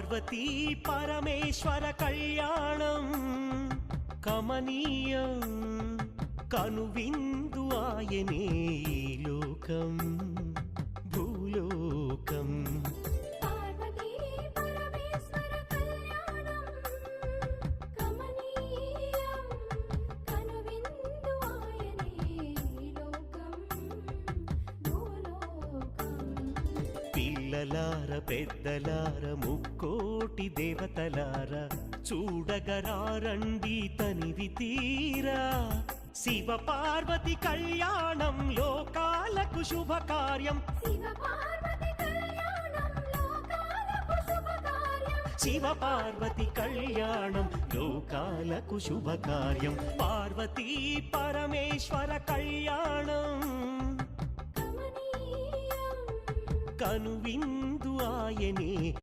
పార్వతీ పరమేశ్వర కళ్యాణం కమనీయం కనువిందు ఆయనే ఈ లోకం భూలోకం. పార్వతీ పరమేశ్వర కళ్యాణం కమనీయం కనువిందు ఆయనే ఈ లోకం భూలోకం. పిల్లలార పెద్దలార ముక్కోటి దేవతలార చూడగరారండి తనివి తీరా. శివ పార్వతి కళ్యాణం లోకాలకు శుభకార్యం. శివ పార్వతి కళ్యాణం లోకాలకు శుభకార్యం. శివ పార్వతి కళ్యాణం లోకాలకు శుభకార్యం. పార్వతీ పరమేశ్వర కళ్యాణం కమనీయం కనువిందు ఆయనే